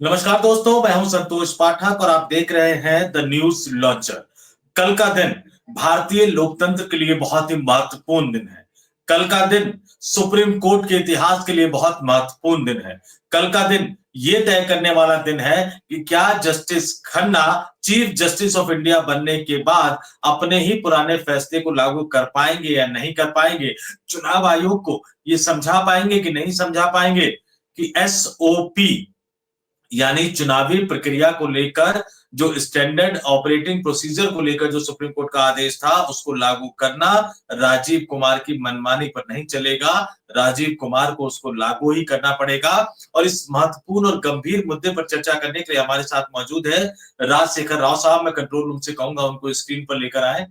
नमस्कार दोस्तों, मैं हूं संतोष पाठक और आप देख रहे हैं द न्यूज लॉन्चर। कल का दिन भारतीय लोकतंत्र के लिए बहुत ही महत्वपूर्ण दिन है। कल का दिन सुप्रीम कोर्ट के इतिहास के लिए बहुत महत्वपूर्ण दिन है। कल का दिन ये तय करने वाला दिन है कि क्या justice Khanna chief justice of India बनने के बाद अपने ही पुराने फैसले को लागू कर पाएंगे या नहीं कर पाएंगे। चुनाव आयोग को ये समझा पाएंगे कि नहीं समझा पाएंगे कि एसओपी यानी चुनावी प्रक्रिया को लेकर जो स्टैंडर्ड ऑपरेटिंग प्रोसीजर को लेकर जो सुप्रीम कोर्ट का आदेश था उसको लागू करना राजीव कुमार की मनमानी पर नहीं चलेगा। राजीव कुमार को उसको लागू ही करना पड़ेगा। और इस महत्वपूर्ण और गंभीर मुद्दे पर चर्चा करने के लिए हमारे साथ मौजूद है राजशेखर राव साहब। मैं कंट्रोल रूम से कहूंगा उनको स्क्रीन पर लेकर आए।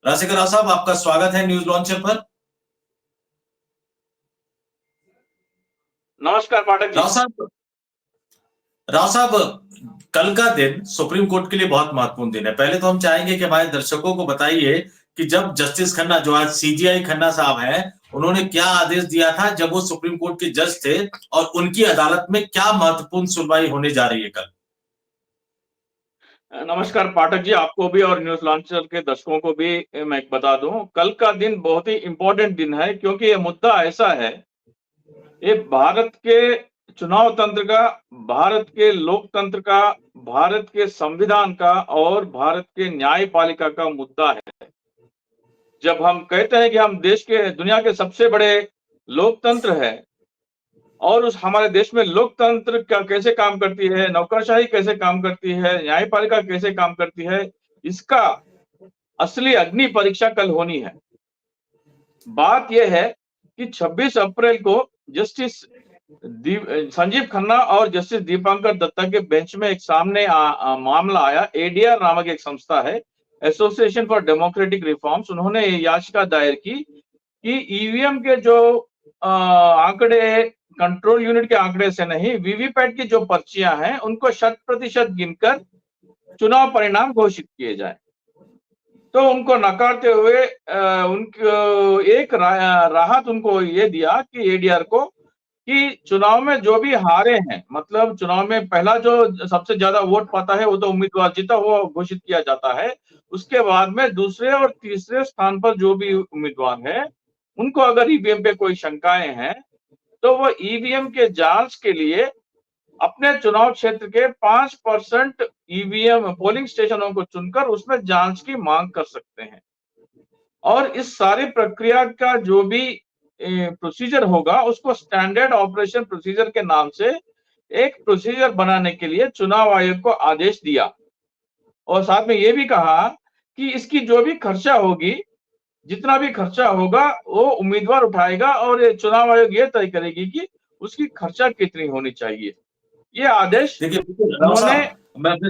राजशेखर राव साहब, आपका स्वागत है न्यूज लॉन्चर पर। नमस्कार पाठक जी। राव साहब, कल का दिन सुप्रीम कोर्ट के लिए बहुत महत्वपूर्ण दिन है। पहले तो हम चाहेंगे कि हमारे दर्शकों को बताइए कि जब जस्टिस खन्ना, जो आज सीजीआई खन्ना साहब हैं, उन्होंने क्या आदेश दिया था जब वो सुप्रीम कोर्ट के जज थे और उनकी अदालत में क्या महत्वपूर्ण सुनवाई होने जा रही है कल। नमस्कार पाठक जी, आपको भी और न्यूज लॉन्चर के दर्शकों को भी मैं बता दूं, कल का दिन बहुत ही इंपॉर्टेंट दिन है क्योंकि ये मुद्दा ऐसा है, ये भारत के चुनाव तंत्र का, भारत के लोकतंत्र का, भारत के संविधान का और भारत के न्यायपालिका का मुद्दा है। जब हम कहते हैं कि हम देश के, दुनिया के सबसे बड़े लोकतंत्र है और उस हमारे देश में लोकतंत्र क्या कैसे काम करती है, नौकरशाही कैसे काम करती है, न्यायपालिका कैसे काम करती है, इसका असली अग्नि परीक्षा कल होनी है। बात यह है कि 26 अप्रैल को जस्टिस संजीव खन्ना और जस्टिस दीपांकर दत्ता के बेंच में एक सामने मामला आया। एडीआर नामक एक संस्था है, एसोसिएशन फॉर डेमोक्रेटिक रिफॉर्म्स, उन्होंने याचिका दायर की कि ईवीएम के जो आंकड़े, कंट्रोल यूनिट के आंकड़े से नहीं, वीवीपैट की जो पर्चियां हैं उनको 100% गिनकर चुनाव परिणाम घोषित किए जाए। तो उनको नकारते हुए उनको एक राहत उनको ये दिया कि एडीआर को, कि चुनाव में जो भी हारे हैं, मतलब चुनाव में पहला जो सबसे ज्यादा वोट पाता है वो तो उम्मीदवार जीता हुआ घोषित किया जाता है। उसके बाद में दूसरे और तीसरे स्थान पर जो भी उम्मीदवार है, उनको अगर ईवीएम पे कोई शंकाएं हैं तो वो ईवीएम के जांच के लिए अपने चुनाव क्षेत्र के 5% ईवीएम पोलिंग स्टेशनों को चुनकर उसमें जांच की मांग कर सकते हैं। और इस सारी प्रक्रिया का जो भी प्रोसीजर होगा उसको स्टैंडर्ड ऑपरेशन प्रोसीजर के नाम से एक प्रोसीजर बनाने के लिए चुनाव आयोग को आदेश दिया। और साथ में ये भी कहा कि इसकी जो भी खर्चा होगी, जितना भी खर्चा होगा वो उम्मीदवार उठाएगा और चुनाव आयोग ये तय करेगी कि उसकी खर्चा कितनी होनी चाहिए। ये आदेश उन्होंने, मैं अपने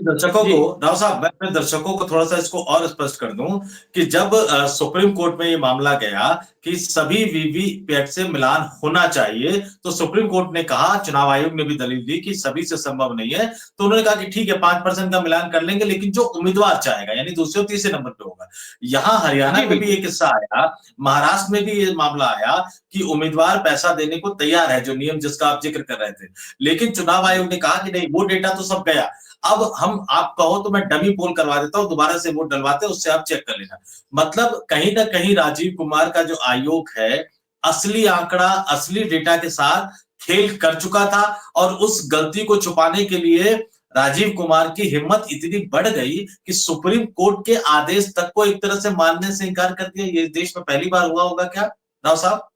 दर्शकों को थोड़ा सा इसको और स्पष्ट कर दूं कि जब सुप्रीम कोर्ट में ये मामला गया कि सभी वीवीपैट से मिलान होना चाहिए, तो सुप्रीम कोर्ट ने कहा, चुनाव आयोग ने भी दलील दी कि सभी से संभव नहीं है। तो उन्होंने कहा कि ठीक है 5% का मिलान कर लेंगे, लेकिन जो उम्मीदवार चाहेगा, यानी दूसरे और तीसरे नंबर पे होगा। यहाँ हरियाणा में भी एक किस्सा आया, महाराष्ट्र में भी ये मामला आया कि उम्मीदवार पैसा देने को तैयार है, जो नियम जिसका आप जिक्र कर रहे थे, लेकिन चुनाव आयोग ने कहा कि नहीं, वो डेटा तो सब गया, अब हम, आप कहो तो मैं डमी पोल करवा देता हूं, दोबारा से वोट डलवाते, उससे आप चेक कर लेना। मतलब कहीं ना कहीं राजीव कुमार का जो आयोग है, असली आंकड़ा, असली डेटा के साथ खेल कर चुका था और उस गलती को छुपाने के लिए राजीव कुमार की हिम्मत इतनी बढ़ गई कि सुप्रीम कोर्ट के आदेश तक को एक तरह से मानने से इनकार कर दिया। ये देश में पहली बार हुआ होगा क्या राव साहब?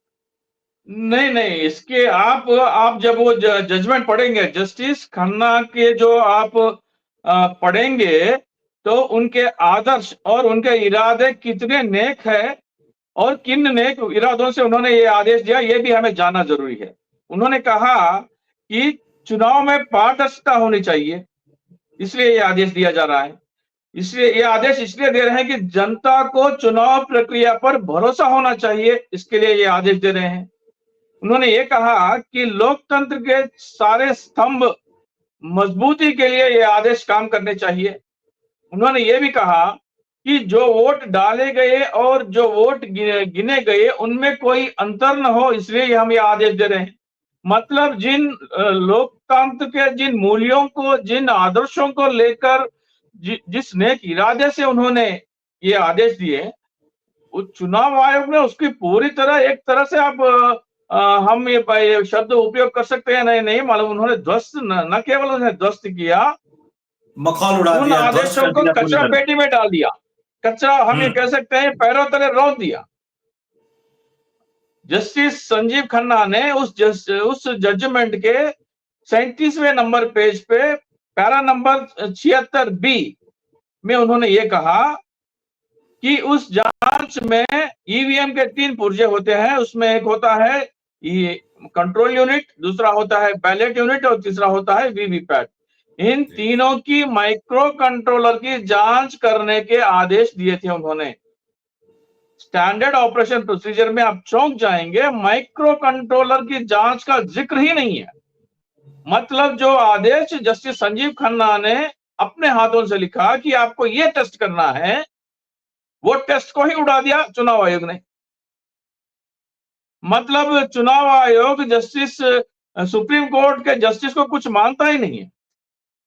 नहीं, इसके आप जब वो जजमेंट पढ़ेंगे, जस्टिस खन्ना के जो आप पढ़ेंगे, तो उनके आदर्श और उनके इरादे कितने नेक है और किन नेक इरादों से उन्होंने ये आदेश दिया, ये भी हमें जानना जरूरी है। उन्होंने कहा कि चुनाव में पारदर्शिता होनी चाहिए, इसलिए ये आदेश दिया जा रहा है। इसलिए ये आदेश इसलिए दे रहे हैं कि जनता को चुनाव प्रक्रिया पर भरोसा होना चाहिए, इसके लिए ये आदेश दे रहे हैं। उन्होंने ये कहा कि लोकतंत्र के सारे स्तंभ मजबूती के लिए ये आदेश काम करने चाहिए। उन्होंने ये भी कहा कि जो वोट डाले गए और जो वोट गिने गए उनमें कोई अंतर न हो, इसलिए हम ये आदेश दे रहे हैं। मतलब जिन लोकतंत्र के जिन मूल्यों को, जिन आदर्शों को लेकर जिस नेक इरादे से उन्होंने ये आदेश दिए, उस चुनाव आयोग ने उसकी पूरी तरह, एक तरह से आप हम ये शब्द उपयोग कर सकते हैं, नहीं मालूम, उन्होंने ध्वस्त न केवल उन्हें ध्वस्त किया, मखौल उड़ा उन दिया, ध्वस्त आदेशों कर को दिया पूरी कचरा तरह। पेटी में डाल दिया। कचरा, हम ये कह सकते हैं, पैरों तले रौंद दिया। जस्टिस संजीव खन्ना ने उस जजमेंट के 37वें नंबर पेज पे पैरा नंबर 76B में उन्होंने ये कहा कि उस जांच में ईवीएम के 3 पुर्जे होते हैं, उसमें एक होता है ये कंट्रोल यूनिट, दूसरा होता है बैलेट यूनिट और तीसरा होता है वीवीपैट। इन तीनों की माइक्रो कंट्रोलर की जांच करने के आदेश दिए थे उन्होंने। स्टैंडर्ड ऑपरेशन प्रोसीजर में आप चौंक जाएंगे, माइक्रो कंट्रोलर की जांच का जिक्र ही नहीं है। मतलब जो आदेश जस्टिस संजीव खन्ना ने अपने हाथों से लिखा कि आपको ये टेस्ट करना है, वो टेस्ट को ही उड़ा दिया चुनाव आयोग ने। मतलब चुनाव आयोग जस्टिस सुप्रीम कोर्ट के जस्टिस को कुछ मानता ही नहीं है।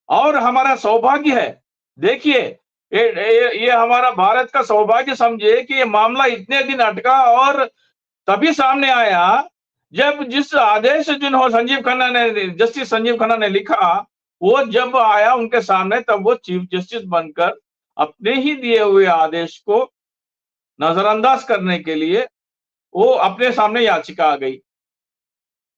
और हमारा सौभाग्य है, देखिए ये हमारा भारत का सौभाग्य समझिए कि ये मामला इतने दिन अटका और तभी सामने आया जब जिस आदेश जस्टिस संजीव खन्ना ने लिखा, वो जब आया उनके सामने, तब वो चीफ जस्टिस बनकर अपने ही दिए हुए आदेश को नजरअंदाज करने के लिए वो अपने सामने याचिका आ गई।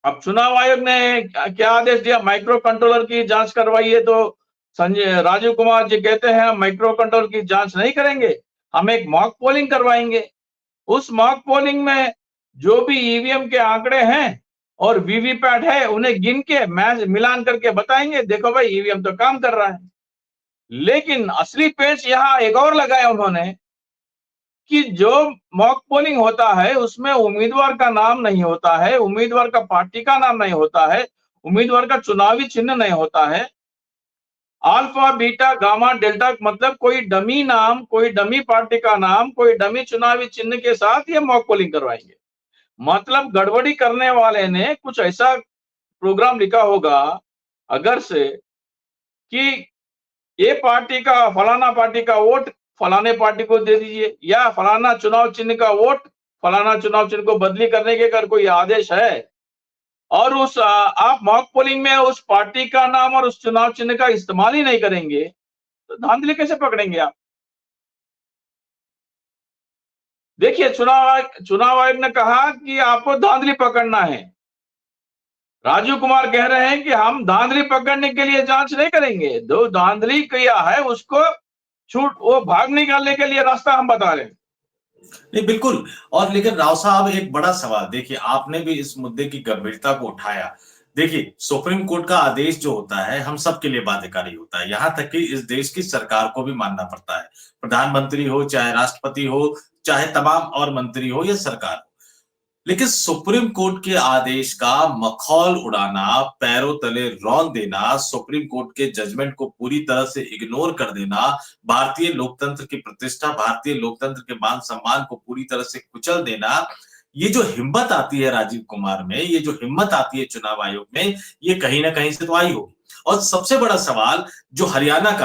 अब चुनाव आयोग ने क्या आदेश दिया? माइक्रो कंट्रोलर की जांच करवाइए, तो संजय राजीव कुमार जी कहते हैं हम माइक्रो कंट्रोलर की जांच नहीं करेंगे, हम एक मॉक पोलिंग करवाएंगे। उस मॉक पोलिंग में जो भी ईवीएम के आंकड़े हैं और वीवीपैट है, उन्हें गिन के मैच मिलान करके बताएंगे, देखो भाई ईवीएम तो काम कर रहा है। लेकिन असली पेच यहां एक और लगाया उन्होंने कि जो मॉक पोलिंग होता है उसमें उम्मीदवार का नाम नहीं होता है, उम्मीदवार का पार्टी का नाम नहीं होता है, उम्मीदवार का चुनावी चिन्ह नहीं होता है। अल्फा बीटा गामा डेल्टा, मतलब कोई डमी नाम, कोई डमी पार्टी का नाम, कोई डमी चुनावी चिन्ह के साथ ये मॉक पोलिंग करवाएंगे। मतलब गड़बड़ी करने वाले ने कुछ ऐसा प्रोग्राम लिखा होगा अगर से कि ये पार्टी का, फलाना पार्टी का वोट फलाने पार्टी को दे दीजिए, या फलाना चुनाव चिन्ह का वोट फलाना चुनाव चिन्ह को बदली करने के अगर कोई आदेश है और उस आप मॉक पोलिंग में उस पार्टी का नाम और उस चुनाव चिन्ह का इस्तेमाल ही नहीं करेंगे, तो धांधली कैसे पकड़ेंगे आप? देखिए, चुनाव आयोग ने कहा कि आपको धांधली पकड़ना है। राजीव कुमार कह रहे हैं कि हम धांधली पकड़ने के लिए जांच नहीं करेंगे, जो धांधली किया है उसको वो भाग निकालने के लिए रास्ता हम बता रहे हैं। नहीं, बिल्कुल। और लेकिन राव साहब, एक बड़ा सवाल, देखिए आपने भी इस मुद्दे की गंभीरता को उठाया। देखिए, सुप्रीम कोर्ट का आदेश जो होता है हम सबके लिए बाध्यकारी होता है, यहां तक कि इस देश की सरकार को भी मानना पड़ता है। प्रधानमंत्री हो, चाहे राष्ट्रपति हो, चाहे तमाम और मंत्री हो या सरकार हो। लेकिन सुप्रीम कोर्ट के आदेश का मखौल उड़ाना, पैरों तले रौंद देना, सुप्रीम कोर्ट के जजमेंट को पूरी तरह से इग्नोर कर देना, भारतीय लोकतंत्र की प्रतिष्ठा, भारतीय लोकतंत्र के मान सम्मान को पूरी तरह से कुचल देना, ये जो हिम्मत आती है राजीव कुमार में, ये जो हिम्मत आती है चुनाव आयोग में, ये कहीं ना कहीं से तो आई होगी। और सबसे बड़ा सवाल जो हरियाणा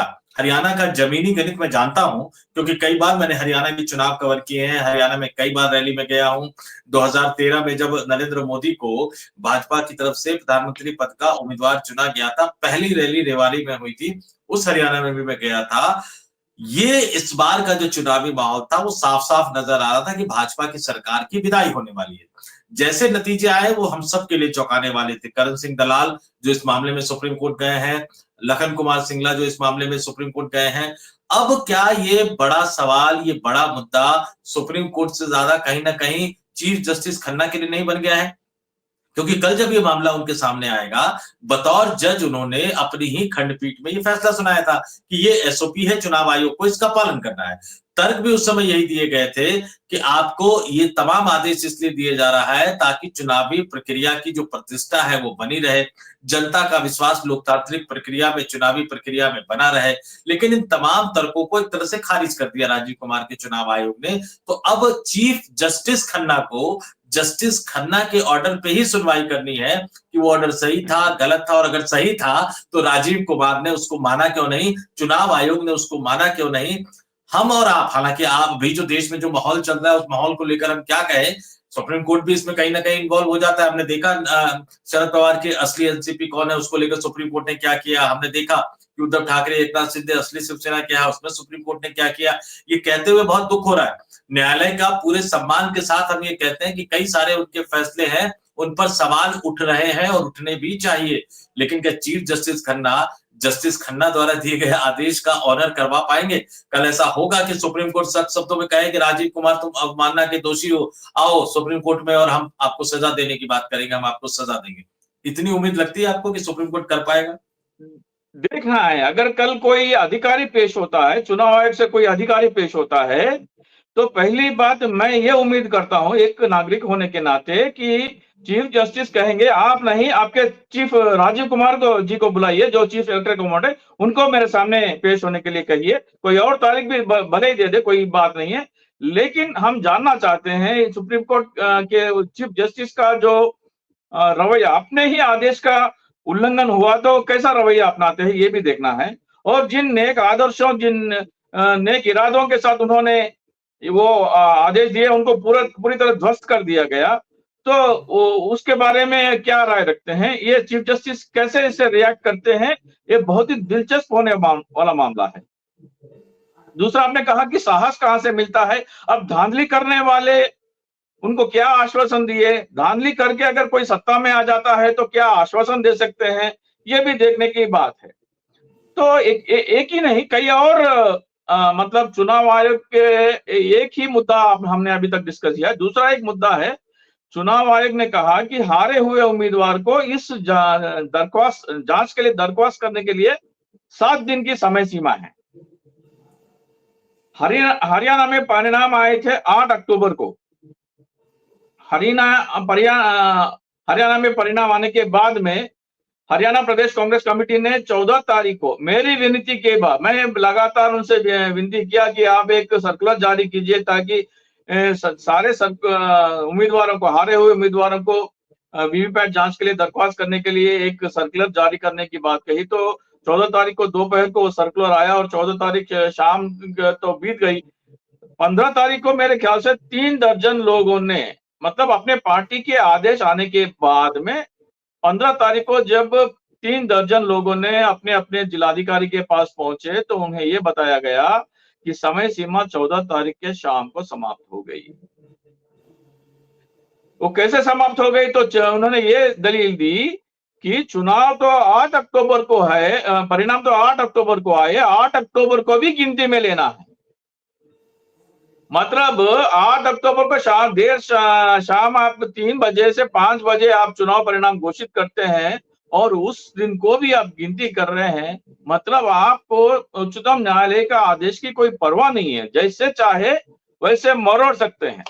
का जमीनी गणित मैं जानता हूं, क्योंकि कई बार मैंने हरियाणा के चुनाव कवर किए हैं, हरियाणा में कई बार रैली में गया हूं। 2013 में जब नरेंद्र मोदी को भाजपा की तरफ से प्रधानमंत्री पद का उम्मीदवार चुना गया था, पहली रैली रेवाड़ी में हुई थी, उस हरियाणा में भी मैं गया था। ये इस बार का जो चुनावी माहौल था वो साफ-साफ नजर आ रहा था कि भाजपा की सरकार की विदाई होने वाली है। जैसे नतीजे आए वो हम सब के लिए चौंकाने वाले थे। करण सिंह दलाल जो इस मामले में सुप्रीम कोर्ट गए हैं, लखन कुमार सिंगला जो इस मामले में सुप्रीम कोर्ट गए हैं। अब क्या ये बड़ा सवाल, ये बड़ा मुद्दा सुप्रीम कोर्ट से ज्यादा कहीं ना कहीं चीफ जस्टिस खन्ना के लिए नहीं बन गया है? क्योंकि कल जब ये मामला उनके सामने आएगा, बतौर जज उन्होंने अपनी ही खंडपीठ में ये फैसला सुनाया था कि ये एसओपी है, चुनाव आयोग को इसका पालन करना है। तर्क भी उस समय यही दिए गए थे कि आपको ये तमाम आदेश इसलिए दिए जा रहा है ताकि चुनावी प्रक्रिया की जो प्रतिष्ठा है वो बनी रहे, जनता का विश्वास लोकतांत्रिक प्रक्रिया में, चुनावी प्रक्रिया में बना रहे। लेकिन इन तमाम तर्कों को एक तरह से खारिज कर दिया राजीव कुमार के चुनाव आयोग ने। तो अब चीफ जस्टिस खन्ना को जस्टिस खन्ना के ऑर्डर पे ही सुनवाई करनी है कि वो ऑर्डर सही था, गलत था, और अगर सही था तो राजीव कुमार ने उसको माना क्यों नहीं, चुनाव आयोग ने उसको माना क्यों नहीं। हम और आप, हालांकि आप भी, जो देश में जो माहौल चल रहा है उस माहौल को लेकर हम क्या कहें, सुप्रीम कोर्ट भी इसमें कहीं ना कहीं इन्वॉल्व हो जाता है। हमने देखा शरद पवार के असली एनसीपी कौन है उसको लेकर सुप्रीम कोर्ट ने क्या किया, हमने देखा कि उद्धव ठाकरे एकनाथ शिंदे असली शिवसेना क्या है उसमें सुप्रीम कोर्ट ने क्या किया। ये कहते हुए बहुत दुख हो रहा है। न्यायालय का पूरे सम्मान के साथ हम ये कहते हैं कि कई सारे उनके फैसले हैं, उन पर सवाल उठ रहे हैं और उठने भी चाहिए, लेकिन क्या चीफ जस्टिस खन्ना द्वारा दिए गए आदेश का ऑनर करवा पाएंगे? कल ऐसा होगा कि सुप्रीम कोर्ट सख्त शब्दों में कहे कि राजीव कुमार तुम अवमानना के दोषी हो, आओ सुप्रीम कोर्ट में और हम आपको सजा देने की बात करेंगे, हम आपको सजा देंगे। इतनी उम्मीद लगती है आपको कि सुप्रीम कोर्ट कर पाएगा? देखना है, अगर कल कोई अधिकारी पेश होता है, चुनाव आयोग से कोई अधिकारी पेश होता है, तो पहली बात मैं ये उम्मीद करता हूं एक नागरिक होने के नाते कि चीफ जस्टिस कहेंगे आप नहीं, आपके चीफ राजीव कुमार को जी को बुलाइए, जो चीफ इलेक्टोरल कमांडर है, उनको मेरे सामने पेश होने के लिए कहिए। कोई और तारीख भी भले ही दे दे, कोई बात नहीं है, लेकिन हम जानना चाहते हैं सुप्रीम कोर्ट के चीफ जस्टिस का जो रवैया, अपने ही आदेश का उल्लंघन हुआ तो कैसा रवैया अपनाते हैं, ये भी देखना है। और जिन नेक आदर्शों, जिन नेक इरादों के साथ उन्होंने वो आदेश दिए, उनको पूरी तरह ध्वस्त कर दिया गया, तो उसके बारे में क्या राय रखते हैं? ये चीफ जस्टिस कैसे इसे रिएक्ट करते हैं, ये बहुत ही दिलचस्प होने वाला मामला है। दूसरा, आपने कहा कि साहस कहां से मिलता है। अब धांधली करने वाले, उनको क्या आश्वासन दिए, धांधली करके अगर कोई सत्ता में आ जाता है तो क्या आश्वासन दे सकते हैं, ये भी देखने की बात है। तो एक ही नहीं, कई और मतलब चुनाव आयोग के एक ही मुद्दा हमने अभी तक डिस्कस किया है। दूसरा एक मुद्दा है, चुनाव आयोग ने कहा कि हारे हुए उम्मीदवार को इस जांच के लिए दरख्वास्त करने के लिए 7 दिन की समय सीमा है। हरियाणा में परिणाम आए थे 8 अक्टूबर को। हरियाणा में परिणाम आने के बाद में हरियाणा प्रदेश कांग्रेस कमेटी ने 14 तारीख को मेरी विनती के बाद, मैं लगातार उनसे विनती किया कि आप एक सर्कुलर जारी कीजिए ताकि सारे उम्मीदवारों को, हारे हुए उम्मीदवारों को वीवीपैट जांच के लिए दरख्वास्त करने के लिए एक सर्कुलर जारी करने की बात कही। तो 14 तारीख को दोपहर को सर्कुलर आया और 14 तारीख शाम तो बीत गई। 15 तारीख को मेरे ख्याल से 3 दर्जन लोगों ने, मतलब अपने पार्टी के आदेश आने के बाद में 15 तारीख को जब 3 दर्जन लोगों ने अपने अपने जिलाधिकारी के पास पहुंचे तो उन्हें यह बताया गया कि समय सीमा 14 तारीख के शाम को समाप्त हो गई। वो कैसे समाप्त हो गई? तो उन्होंने ये दलील दी कि चुनाव तो 8 अक्टूबर को है, परिणाम तो 8 अक्टूबर को आए, 8 अक्टूबर को भी गिनती में लेना है। मतलब 8 अक्टूबर को देर शाम आप 3 बजे से 5 बजे आप चुनाव परिणाम घोषित करते हैं और उस दिन को भी आप गिनती कर रहे हैं। मतलब आपको उच्चतम न्यायालय का आदेश की कोई परवाह नहीं है, जैसे चाहे वैसे मरोड़ सकते हैं।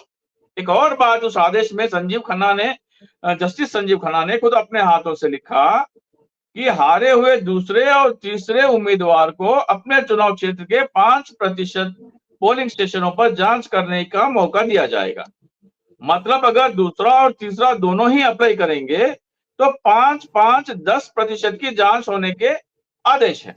एक और बात, उस आदेश में जस्टिस संजीव खन्ना ने खुद अपने हाथों से लिखा कि हारे हुए दूसरे और तीसरे उम्मीदवार को अपने चुनाव क्षेत्र के 5% पोलिंग स्टेशनों पर जांच करने का मौका दिया जाएगा। मतलब अगर दूसरा और तीसरा दोनों ही अप्लाई करेंगे तो 5-5-10% की जांच होने के आदेश है।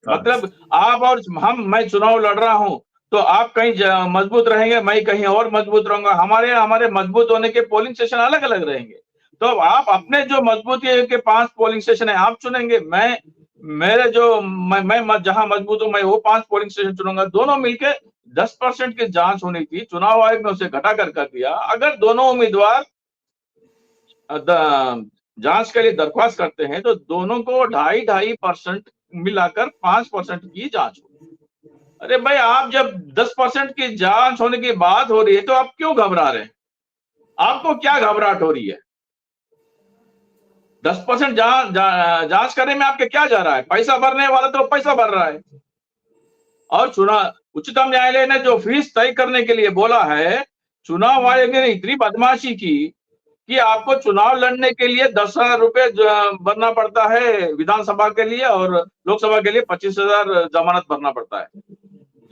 मतलब आप और मैं चुनाव लड़ रहा हूं तो आप कहीं मजबूत रहेंगे, मैं कहीं और मजबूत रहूंगा, हमारे मजबूत होने के पोलिंग स्टेशन अलग अलग रहेंगे। तो आप अपने जो मजबूती के 5 पोलिंग स्टेशन है आप चुनेंगे, मैं जहां मजबूत हूं मैं वो 5 पोलिंग स्टेशन चुनूंगा। दोनों मिलकर 10% की जांच होनी थी, चुनाव आयोग ने उसे घटाकर कर दिया। अगर दोनों उम्मीदवार जांच के लिए दरख्वास्त करते हैं तो दोनों को 2.5% मिलाकर 5% की जांच होगी। अरे भाई, आप जब 10% की जांच होने की बात हो रही है तो आप क्यों घबरा रहे हैं? आपको क्या घबराहट हो रही है? 10% जांच करने में आपके क्या जा रहा है? पैसा भरने वाला तो पैसा भर रहा है। और उच्चतम न्यायालय ने जो फीस तय करने के लिए बोला है, चुनाव आयोग ने इतनी बदमाशी की कि आपको चुनाव लड़ने के लिए 10,000 रुपए भरना पड़ता है विधानसभा के लिए और लोकसभा के लिए 25,000 जमानत भरना पड़ता है।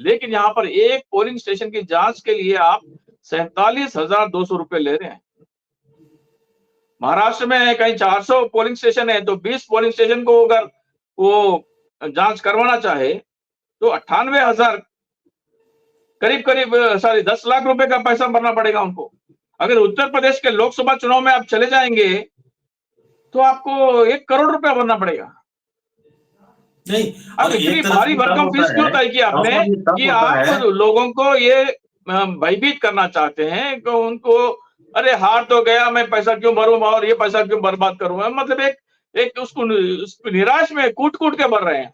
लेकिन यहाँ पर एक पोलिंग स्टेशन की जांच के लिए आप 47,200 रुपए ले रहे हैं। महाराष्ट्र में कहीं 400 पोलिंग स्टेशन है, तो 20 पोलिंग स्टेशन को अगर वो जांच करवाना चाहे तो 98,000 करीब 10 लाख रुपए का पैसा भरना पड़ेगा उनको। अगर उत्तर प्रदेश के लोकसभा चुनाव में आप चले जाएंगे तो आपको 1 करोड़ रुपया भरना पड़ेगा। नहीं, अब और इतनी एक तरफ भारी से तब भरकम फीस होता क्यों है, तय किया आपने ये तब कि होता आप है, लोगों को ये भयभीत करना चाहते हैं कि उनको अरे हार तो गया, मैं पैसा क्यों भरूं और ये पैसा क्यों बर्बाद करूं, मतलब एक उसको निराश में कूट-कूट के भर रहे हैं।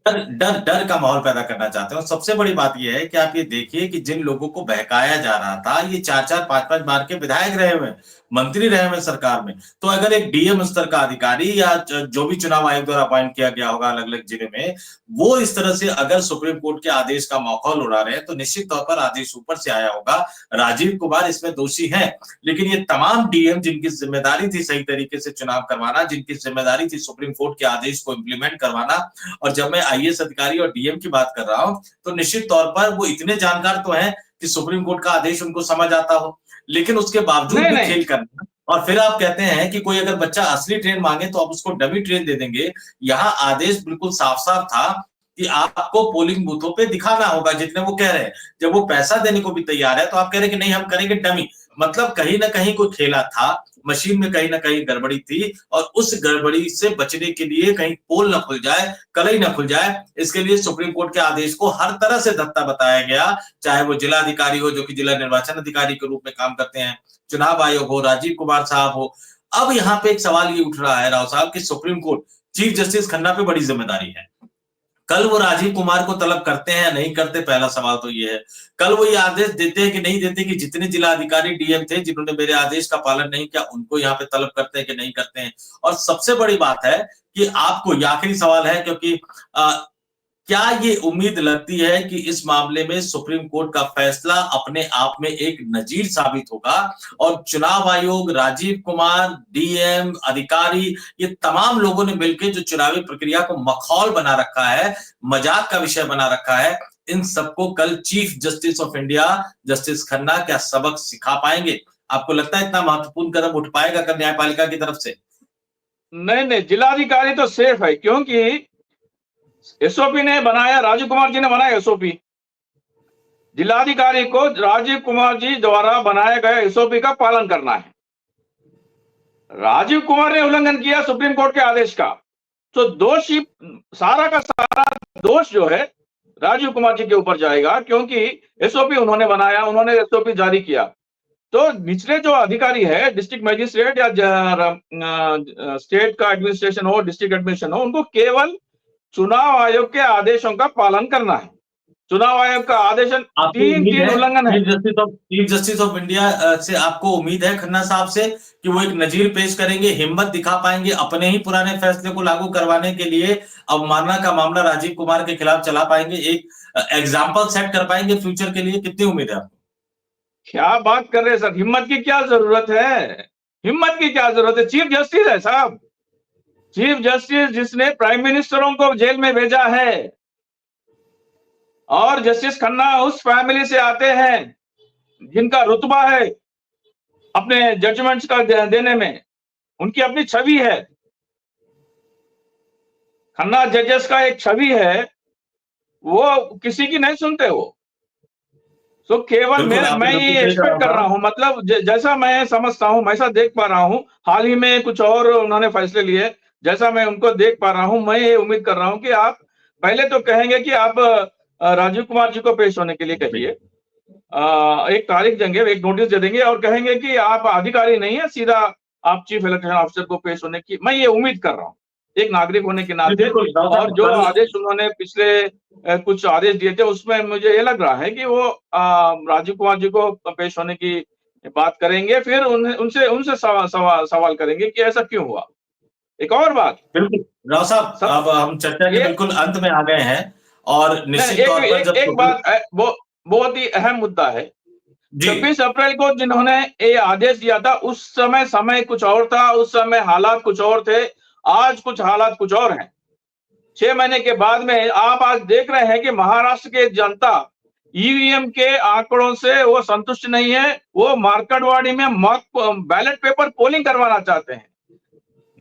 डर का माहौल पैदा करना चाहते हैं। और सबसे बड़ी बात ये है कि आप ये देखिए कि जिन लोगों को बहकाया जा रहा था, ये 4-4 5-5 बार के विधायक रहे हुए हैं, मंत्री रहे हुए सरकार में। तो अगर एक डीएम स्तर का अधिकारी या जो भी चुनाव आयोग द्वारा अपॉइंट किया गया होगा अलग-अलग जिले में, वो इस तरह से अगर सुप्रीम कोर्ट के आदेश का माखौल उड़ा रहे हैं, तो निश्चित तौर पर आदेश ऊपर से आया होगा। राजीव कुमार इसमें दोषी हैं, लेकिन ये तमाम डीएम जिनकी जिम्मेदारी थी सही तरीके से चुनाव करवाना, जिनकी जिम्मेदारी थी सुप्रीम कोर्ट के आदेश को इम्प्लीमेंट करवाना, और जब मैं आईएएस अधिकारी और डीएम की बात कर रहा हूं, तो निश्चित तौर पर वो इतने जानकार तो हैं कि सुप्रीम कोर्ट का आदेश उनको समझ आता हो, लेकिन उसके बावजूद भी खेल करना। और फिर आप कहते हैं कि कोई अगर बच्चा असली ट्रेन मांगे तो आप उसको डमी ट्रेन दे देंगे। यहाँ आदेश बिल्कुल साफ-साफ था कि आपको पोलिंग बूथों पे दिखाना होगा जितने वो कह रहे हैं। जब वो पैसा देने को भी तैयार है, तो आप कह रहे हैं कि नहीं हम करेंगे डमी। मतलब कहीं न कहीं कोई खेला था, मशीन में कहीं न कहीं गड़बड़ी थी, और उस गड़बड़ी से बचने के लिए कहीं पोल ना खुल जाए, कलई ना खुल जाए, इसके लिए सुप्रीम कोर्ट के आदेश को हर तरह से धत्ता बताया गया, चाहे वो जिला अधिकारी हो जो कि जिला निर्वाचन अधिकारी के रूप में काम करते हैं, चुनाव आयोग हो, राजीव कुमार साहब हो। अब यहाँ पे एक सवाल ये उठ रहा है राव साहब कि supreme court, chief justice Khanna पे बड़ी जिम्मेदारी है। कल वो राजीव कुमार को तलब करते हैं या नहीं करते, पहला सवाल तो ये है। कल वो ये आदेश देते हैं कि नहीं देते कि जितने जिला अधिकारी डीएम थे जिन्होंने मेरे आदेश का पालन नहीं किया, उनको यहाँ पे तलब करते हैं कि नहीं करते हैं। और सबसे बड़ी बात है कि आपको, ये आखिरी सवाल है क्योंकि क्या ये उम्मीद लगती है कि इस मामले में सुप्रीम कोर्ट का फैसला अपने आप में एक नजीर साबित होगा और चुनाव आयोग, राजीव कुमार, डीएम, अधिकारी, ये तमाम लोगों ने मिलकर जो चुनावी प्रक्रिया को मखौल बना रखा है, मजाक का विषय बना रखा है, इन सबको कल chief justice of India justice Khanna क्या सबक सिखा पाएंगे? आपको लगता है इतना महत्वपूर्ण कदम उठ पाएगा कल न्यायपालिका की तरफ से? नहीं, जिलाधिकारी तो सेफ है क्योंकि एसओपी ने बनाया, राजीव कुमार जी ने बनाया एसओपी। जिलाधिकारी को राजीव कुमार जी द्वारा बनाया गया एसओपी का पालन करना है। राजीव कुमार ने उल्लंघन किया सुप्रीम कोर्ट के आदेश का, तो दोषी सारा का सारा दोष जो है राजीव कुमार जी के ऊपर जाएगा क्योंकि एसओपी उन्होंने बनाया, उन्होंने एसओपी जारी किया। तो निचले जो अधिकारी है, डिस्ट्रिक्ट मजिस्ट्रेट या स्टेट का एडमिनिस्ट्रेशन हो, डिस्ट्रिक्ट एडमिनिस्ट्रेशन हो, उनको केवल चुनाव आयोग के आदेशों का पालन करना है। चुनाव आयोग का आदेश 3 उल्लंघन है। चीफ जस्टिस ऑफ इंडिया से आपको उम्मीद है खन्ना साहब से कि वो एक नजीर पेश करेंगे, हिम्मत दिखा पाएंगे, अपने ही पुराने फैसले को लागू करवाने के लिए अवमानना का मामला राजीव कुमार के खिलाफ चला पाएंगे, एक एग्जाम्पल सेट कर पाएंगे फ्यूचर के लिए? कितनी उम्मीद है आपको? क्या बात कर रहे हैं सर, हिम्मत की क्या जरूरत है? हिम्मत की क्या जरूरत है? चीफ जस्टिस है साहब, चीफ जस्टिस जिसने प्राइम मिनिस्टरों को जेल में भेजा है, और जस्टिस खन्ना उस फैमिली से आते हैं जिनका रुतबा है अपने जजमेंट्स का देने में, उनकी अपनी छवि है। खन्ना जजेस का एक छवि है, वो किसी की नहीं सुनते वो। तो केवल मैं ये एक्सपेक्ट कर रहा हूं, मतलब जैसा मैं समझता हूं, मैं ऐसा देख पा रहा हूं, हाल ही में कुछ और उन्होंने फैसले लिए, जैसा मैं उनको देख पा रहा हूं, मैं ये उम्मीद कर रहा हूं कि आप पहले तो कहेंगे कि आप राजीव कुमार जी को पेश होने के लिए कहिए, एक तारीख देंगे, एक नोटिस दे देंगे और कहेंगे कि आप अधिकारी नहीं है, सीधा आप चीफ इलेक्शन ऑफिसर को पेश होने की मैं ये उम्मीद कर रहा हूँ, एक नागरिक होने के नाते। और जो आदेश उन्होंने पिछले कुछ आदेश दिए थे उसमें मुझे ये लग रहा है कि वो राजीव कुमार जी को पेश होने की बात करेंगे, फिर उनसे सवाल करेंगे कि ऐसा क्यों हुआ। एक और बात, बिल्कुल राव साहब, अब हम चर्चा के बिल्कुल अंत में आ गए हैं और निश्चित तौर पर जब एक बात वो बहुत ही अहम मुद्दा है। 26 अप्रैल को जिन्होंने ये आदेश दिया था उस समय कुछ और था, उस समय हालात कुछ और थे, आज कुछ हालात कुछ और हैं। 6 महीने के बाद में आप आज देख रहे हैं कि महाराष्ट्र की जनता ईवीएम के आंकड़ों से वो संतुष्ट नहीं है, वो मार्केटवाड़ी में मॉक बैलेट पेपर पोलिंग करवाना चाहते हैं,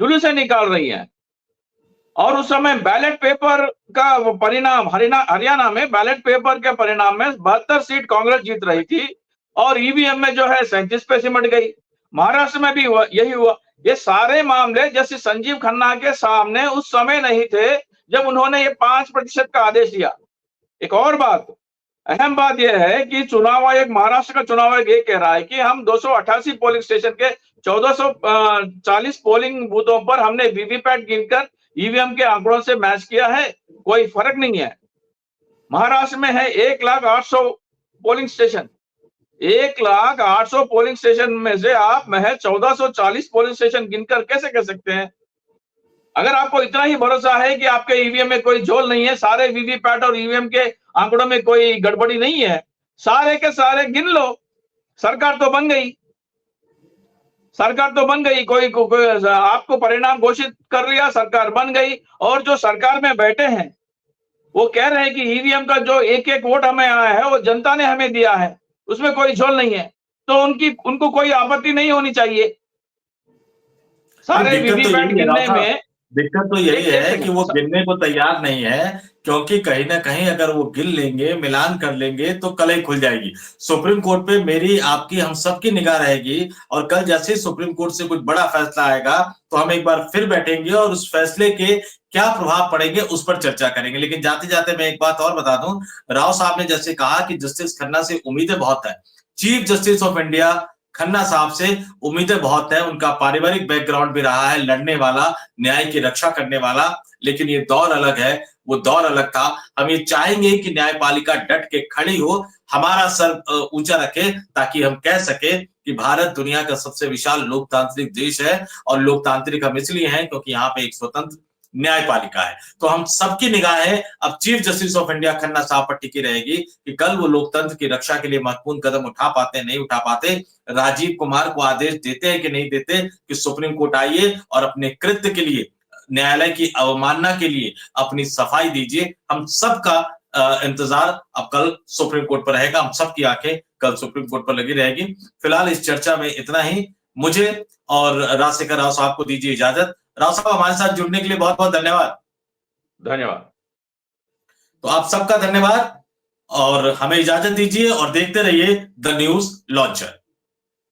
जुलूसें निकाल रही हैं। और उस समय बैलेट पेपर का परिणाम हरियाणा में बैलेट पेपर के परिणाम में 72 सीट कांग्रेस जीत रही थी और ईवीएम में जो है 37 पे सिमट गई। महाराष्ट्र में भी यही हुआ। ये सारे मामले जस्टिस संजीव खन्ना के सामने उस समय नहीं थे जब उन्होंने ये 5% का आदेश दिया। एक और बात, अहम बात यह है कि चुनाव आयोग, महाराष्ट्र का चुनाव आयोग ये कह रहा है कि हम 288 पोलिंग स्टेशन के 1440 पोलिंग बूथों पर हमने वीवीपैट गिनकर ईवीएम के आंकड़ों से मैच किया है, कोई फर्क नहीं है। महाराष्ट्र में है 1,08,000 पोलिंग स्टेशन, 1,08,000 पोलिंग स्टेशन में से आप महज 1440 पोलिंग स्टेशन गिनकर कैसे कह सकते हैं? अगर आपको इतना ही भरोसा है कि आपके ईवीएम में कोई झोल नहीं है, सारे वीवीपैट और ईवीएम के आंकड़ों में कोई गड़बड़ी नहीं है, सारे के सारे गिन लो। सरकार तो बन गई, सरकार तो बन गई, कोई आपको परिणाम घोषित कर लिया, सरकार बन गई। और जो सरकार में बैठे हैं वो कह रहे हैं कि ईवीएम का जो एक एक वोट हमें आया है वो जनता ने हमें दिया है, उसमें कोई झोल नहीं है, तो उनको कोई आपत्ति नहीं होनी चाहिए। सारे वीवीपैट गिनने में दिक्कत तो यही है कि वो गिनने को तैयार नहीं है, क्योंकि कहीं ना कहीं अगर वो गिन लेंगे, मिलान कर लेंगे तो कलई खुल जाएगी। सुप्रीम कोर्ट पे मेरी, आपकी, हम सबकी निगाह रहेगी और कल जैसे सुप्रीम कोर्ट से कुछ बड़ा फैसला आएगा तो हम एक बार फिर बैठेंगे और उस फैसले के क्या प्रभाव पड़ेंगे उस पर चर्चा करेंगे। लेकिन जाते जाते मैं एक बात और बता दूं, राव साहब ने जैसे कहा कि जस्टिस खन्ना से उम्मीदें बहुत है, chief justice of India Khanna साहब से उम्मीदें बहुत है। उनका पारिवारिक बैकग्राउंड भी रहा है, लड़ने वाला, न्याय की रक्षा करने वाला, लेकिन ये दौर अलग है, वो दौर अलग था। हम ये चाहेंगे कि न्यायपालिका डट के खड़ी हो, हमारा सर ऊंचा रखे, ताकि हम कह सके कि भारत दुनिया का सबसे विशाल लोकतांत्रिक देश है। और लोकतांत्रिक हम इसलिए हैं क्योंकि यहाँ पे एक स्वतंत्र न्यायपालिका है। तो हम सबकी निगाहें अब chief justice of India Khanna साहब पर टिकी रहेगी कि कल वो लोकतंत्र की रक्षा के लिए महत्वपूर्ण कदम उठा पाते हैं, नहीं उठा पाते। राजीव कुमार को आदेश देते हैं कि नहीं देते कि सुप्रीम कोर्ट आइए और अपने कृत्य के लिए, न्यायालय की अवमानना के लिए अपनी सफाई दीजिए। हम सबका इंतजार अब कल सुप्रीम कोर्ट पर रहेगा, हम सबकी आंखें कल सुप्रीम कोर्ट पर लगी रहेगी। फिलहाल इस चर्चा में इतना ही। मुझे और राजशेखर राव साहब को दीजिए इजाजत। राव साहब, हमारे साथ जुड़ने के लिए बहुत बहुत धन्यवाद। धन्यवाद। तो आप सबका धन्यवाद और हमें इजाजत दीजिए और देखते रहिए द न्यूज लॉन्चर।